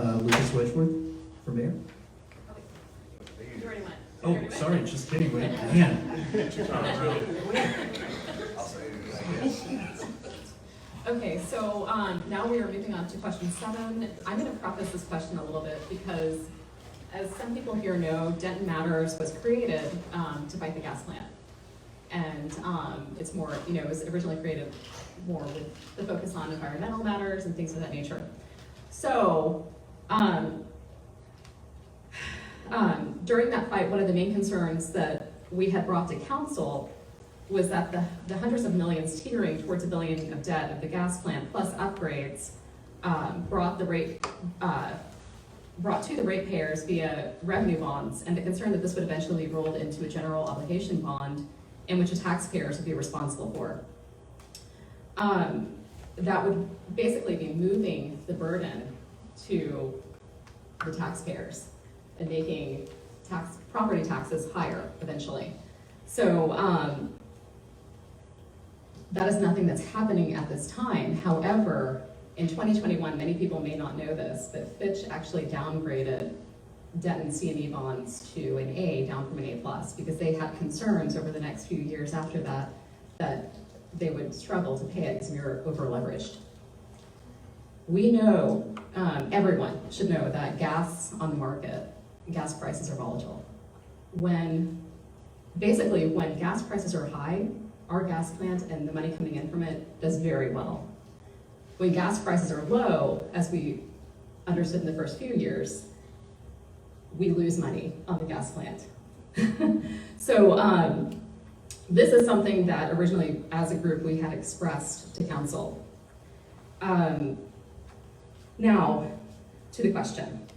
Lucas Wedgeworth for mayor. You already went. Oh, sorry, just kidding, wait, man. Okay, so now we are moving on to question 7. I'm going to preface this question a little bit because, as some people here know, Denton Matters was created to fight the gas plant. And it's more, it was originally created more with the focus on environmental matters and things of that nature. So, during that fight, one of the main concerns that we had brought to council was that the hundreds of millions teetering towards $1 billion of debt of the gas plant plus upgrades brought to the ratepayers via revenue bonds, and the concern that this would eventually be rolled into a general obligation bond in which the taxpayers would be responsible for. That would basically be moving the burden to the taxpayers and making property taxes higher eventually. So that is nothing that's happening at this time. However, in 2021, many people may not know this, but Fitch actually downgraded Denton CME bonds to an A, down from an A+, because they had concerns over the next few years after that they would struggle to pay it because we were over leveraged. We know, everyone should know that gas on the market, gas prices are volatile. When gas prices are high, our gas plant and the money coming in from it does very well. When gas prices are low, as we understood in the first few years, we lose money on the gas plant. So this is something that originally, as a group, we had expressed to council. Now, to the question.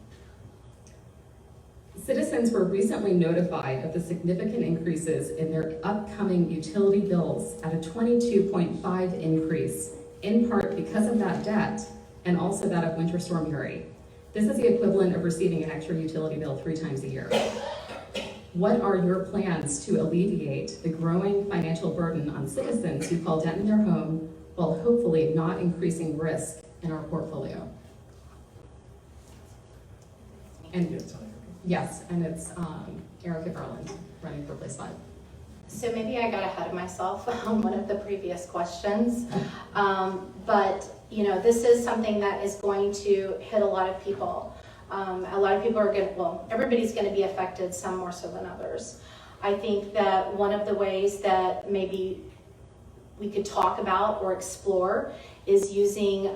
Citizens were recently notified of the significant increases in their upcoming utility bills at a 22.5% increase, in part because of that debt and also that of Winter Storm Uri. This is the equivalent of receiving an extra utility bill 3 times a year. What are your plans to alleviate the growing financial burden on citizens who call Denton their home while hopefully not increasing risk in our portfolio? And yes, and it's Erica Garland running for place 5. So maybe I got ahead of myself on one of the previous questions, but this is something that is going to hit a lot of people. A lot of people are everybody's going to be affected, some more so than others. I think that one of the ways that maybe we could talk about or explore is using,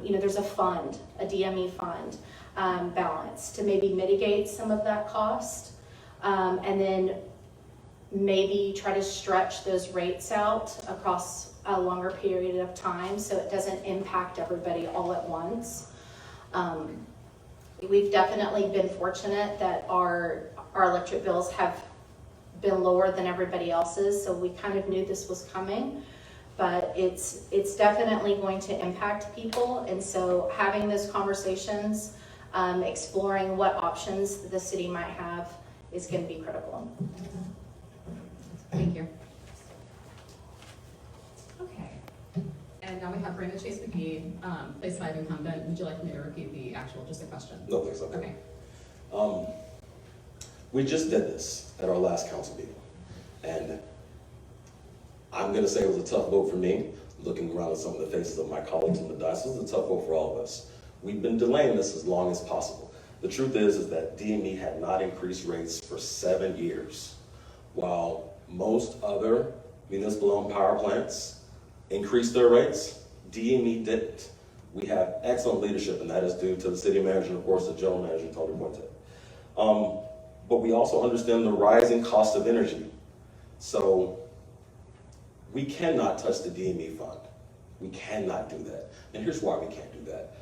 there's a fund, a DME fund balance to maybe mitigate some of that cost, and then maybe try to stretch those rates out across a longer period of time so it doesn't impact everybody all at once. We've definitely been fortunate that our electric bills have been lower than everybody else's, so we kind of knew this was coming, but it's definitely going to impact people, and so having those conversations, exploring what options the city might have is going to be critical. Thank you. Okay. And now we have Brandon Chase McGee, place 5 incumbent. Would you like me to repeat the just a question? No, thanks. Okay. We just did this at our last council meeting, and I'm going to say it was a tough vote for me. Looking around at some of the faces of my colleagues in the diocese, it was a tough vote for all of us. We've been delaying this as long as possible. The truth is that DME had not increased rates for 7 years, while most other municipal-owned power plants increased their rates. DME didn't. We have excellent leadership, and that is due to the city manager and, of course, the general manager, Tony Puente. But we also understand the rising cost of energy. So we cannot touch the DME fund. We cannot do that. And here's why we can't do that.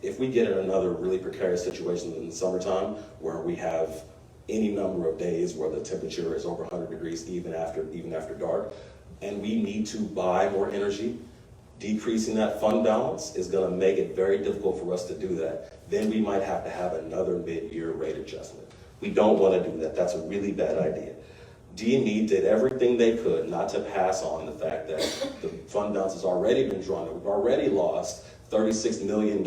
If we get in another really precarious situation in the summertime where we have any number of days where the temperature is over 100 degrees even after dark, and we need to buy more energy, decreasing that fund balance is going to make it very difficult for us to do that. Then we might have to have another mid-year rate adjustment. We don't want to do that. That's a really bad idea. DME did everything they could not to pass on the fact that the fund balance has already been drawn. We've already lost $36 million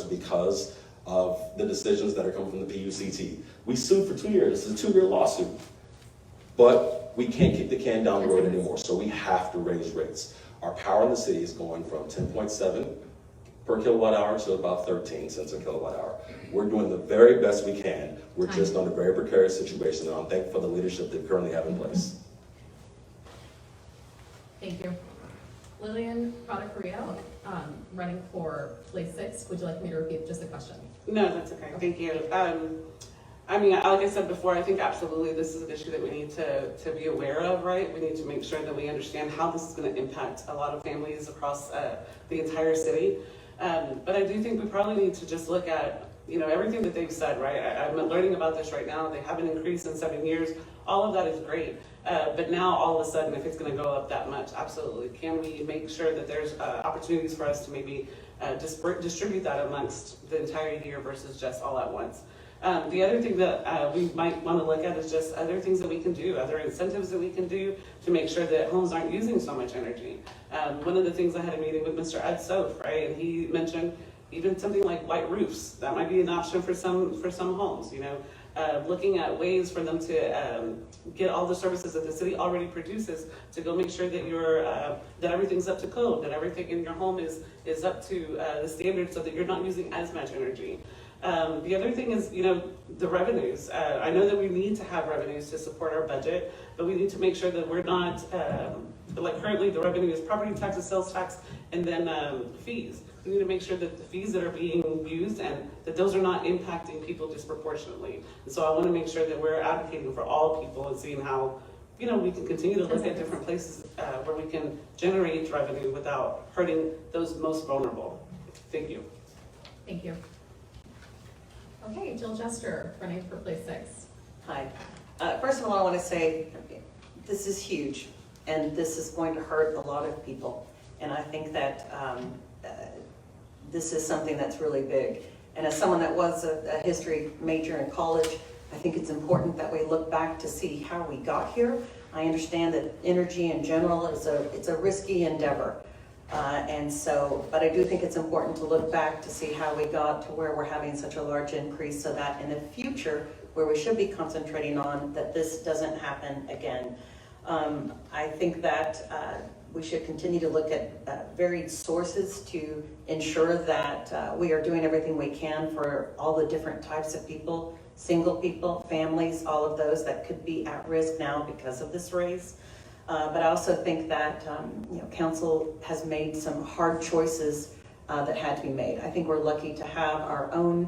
because of the decisions that are coming from the PUCT. We sued for 2 years. This is a 2-year lawsuit. But we can't kick the can down the road anymore, so we have to raise rates. Our power in the city is going from 10.7 per kilowatt hour to about 13 cents a kilowatt hour. We're doing the very best we can. We're just on a very precarious situation, and I'm thankful for the leadership that we currently have in place. Thank you. Lilyan, Prado, Carrillo, running for place 6. Would you like me to repeat just the question? No, that's okay. Thank you. I mean, like I said before, I think absolutely this is an issue that we need to be aware of, right? We need to make sure that we understand how this is going to impact a lot of families across the entire city. But I do think we probably need to just look at, you know, everything that they've said, right? I'm learning about this right now. They haven't increased in 7 years. All of that is great. But now all of a sudden, if it's going to go up that much, absolutely. Can we make sure that there's opportunities for us to maybe distribute that amongst the entire year versus just all at once? The other thing that we might want to look at is just other things that we can do, other incentives that we can do to make sure that homes aren't using so much energy. One of the things I had a meeting with Mr. Ed Soph, right, and he mentioned even something like white roofs. That might be an option for some homes, you know. Looking at ways for them to get all the services that the city already produces to go make sure that that everything's up to code, that everything in your home is up to the standard so that you're not using as much energy. The other thing is, you know, the revenues. I know that we need to have revenues to support our budget, but we need to make sure that we're not, like currently the revenue is property taxes, sales tax, and then fees. We need to make sure that the fees that are being used and that those are not impacting people disproportionately. And so I want to make sure that we're advocating for all people and seeing how, you know, we can continue to look at different places where we can generate revenue without hurting those most vulnerable. Thank you. Thank you. Okay, Jill Jester, running for place 6. Hi. First of all, I want to say this is huge, and this is going to hurt a lot of people. And I think that this is something that's really big. And as someone that was a history major in college, I think it's important that we look back to see how we got here. I understand that energy in general is a risky endeavor. But I do think it's important to look back to see how we got to where we're having such a large increase so that in the future, where we should be concentrating on, that this doesn't happen again. I think that we should continue to look at varied sources to ensure that we are doing everything we can for all the different types of people, single people, families, all of those that could be at risk now because of this raise. But I also think that you know, council has made some hard choices that had to be made. I think we're lucky to have our own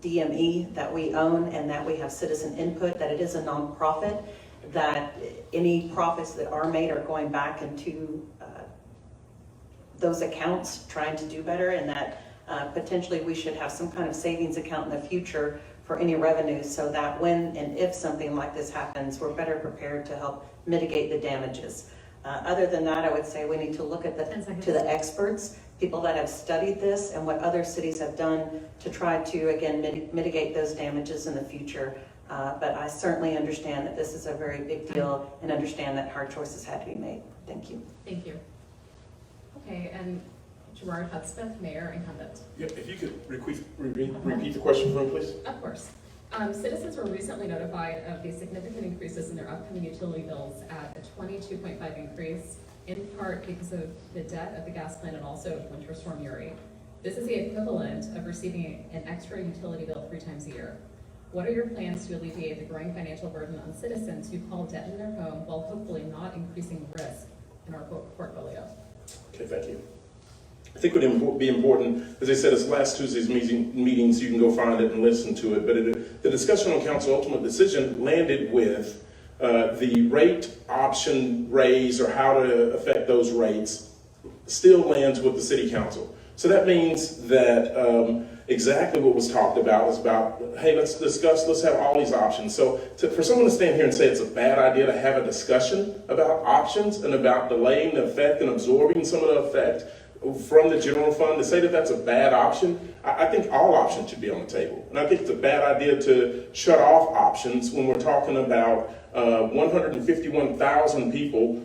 DME that we own and that we have citizen input, that it is a nonprofit, that any profits that are made are going back into those accounts trying to do better, and that potentially we should have some kind of savings account in the future for any revenues so that when and if something like this happens, we're better prepared to help mitigate the damages. Other than that, I would say we need to look at to the experts, people that have studied this and what other cities have done to try to, again, mitigate those damages in the future. But I certainly understand that this is a very big deal and understand that hard choices had to be made. Thank you. Thank you. Okay, and Gerard Hudspeth, Mayor, Incumbent. Yep, if you could repeat the question for me, please. Of course. Citizens were recently notified of the significant increases in their upcoming utility bills at a 22.5 increase, in part because of the debt of the gas plant and also Winter Storm Uri. This is the equivalent of receiving an extra utility bill 3 times a year. What are your plans to alleviate the growing financial burden on citizens who call debt in their home while hopefully not increasing risk in our portfolio? Okay, thank you. I think it would be important, as I said, it's last Tuesday's meetings, you can go find it and listen to it, but the discussion on council ultimate decision landed with the rate option raise or how to affect those rates still lands with the city council. So that means that exactly what was talked about was about, hey, let's have all these options. So for someone to stand here and say it's a bad idea to have a discussion about options and about delaying the effect and absorbing some of the effect from the general fund, to say that that's a bad option, I think all options should be on the table. And I think it's a bad idea to shut off options when we're talking about 151,000 people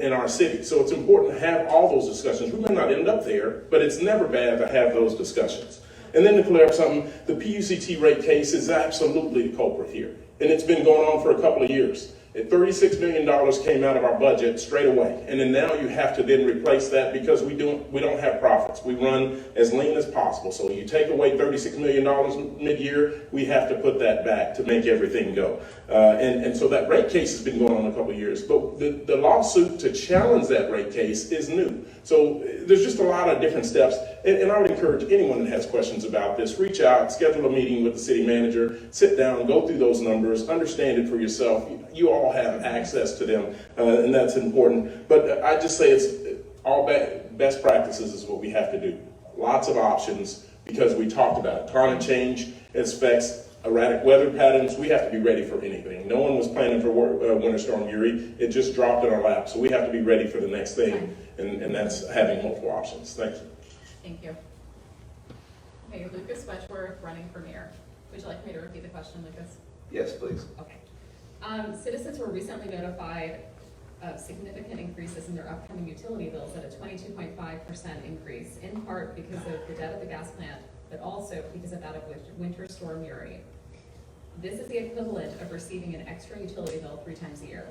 in our city. So it's important to have all those discussions. We may not end up there, but it's never bad to have those discussions. And then to clear up something, the PUCT rate case is absolutely the culprit here. And it's been going on for a couple of years. $36 million came out of our budget straight away. And then now you have to then replace that because we don't have profits. We run as lean as possible. So you take away $36 million mid-year, we have to put that back to make everything go. And so that rate case has been going on a couple of years. But the lawsuit to challenge that rate case is new. So there's just a lot of different steps. And I would encourage anyone that has questions about this, reach out, schedule a meeting with the city manager, sit down, go through those numbers, understand it for yourself. You all have access to them, and that's important. But I just say it's all best practices is what we have to do. Lots of options because we talked about it. Climate change affects erratic weather patterns. We have to be ready for anything. No one was planning for Winter Storm Uri. It just dropped in our lap. So we have to be ready for the next thing, and that's having multiple options. Thank you. Thank you. Okay, Lucas Wedgeworth, running for mayor. Would you like me to repeat the question, Lucas? Yes, please. Okay. Citizens were recently notified of significant increases in their upcoming utility bills at a 22.5% increase, in part because of the debt of the gas plant, but also because of that of Winter Storm Uri. This is the equivalent of receiving an extra utility bill 3 times a year.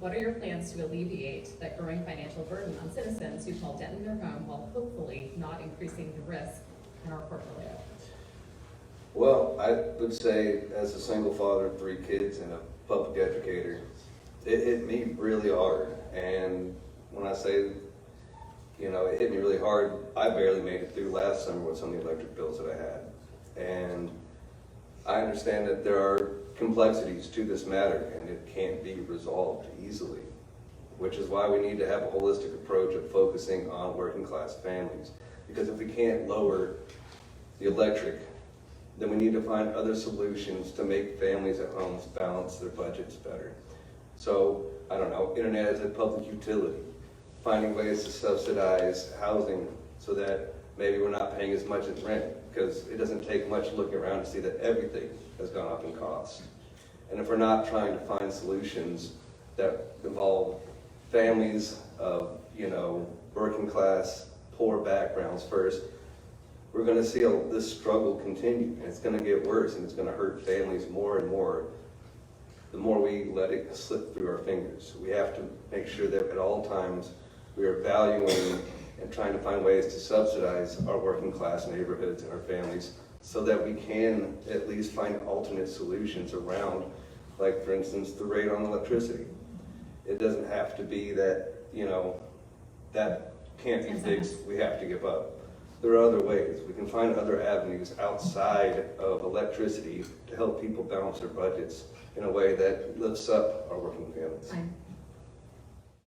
What are your plans to alleviate that growing financial burden on citizens who call Denton their home while hopefully not increasing the risk in our portfolio? Well, I would say as a single father of 3 kids and a public educator, it hit me really hard. And when I say, it hit me really hard, I barely made it through last summer with some of the electric bills that I had. And I understand that there are complexities to this matter and it can't be resolved easily, which is why we need to have a holistic approach of focusing on working class families. Because if we can't lower the electric, then we need to find other solutions to make families at homes balance their budgets better. So, I don't know, internet as a public utility, finding ways to subsidize housing so that maybe we're not paying as much as rent, because it doesn't take much looking around to see that everything has gone up in cost. And if we're not trying to find solutions that involve families of, working class, poor backgrounds first, we're going to see this struggle continue, and it's going to get worse, and it's going to hurt families more and more the more we let it slip through our fingers. We have to make sure that at all times we are valuing and trying to find ways to subsidize our working class neighborhoods and our families so that we can at least find alternate solutions around, like for instance, the rate on electricity. It doesn't have to be that, that can't be fixed, we have to give up. There are other ways. We can find other avenues outside of electricity to help people balance their budgets in a way that lifts up our working families. Fine.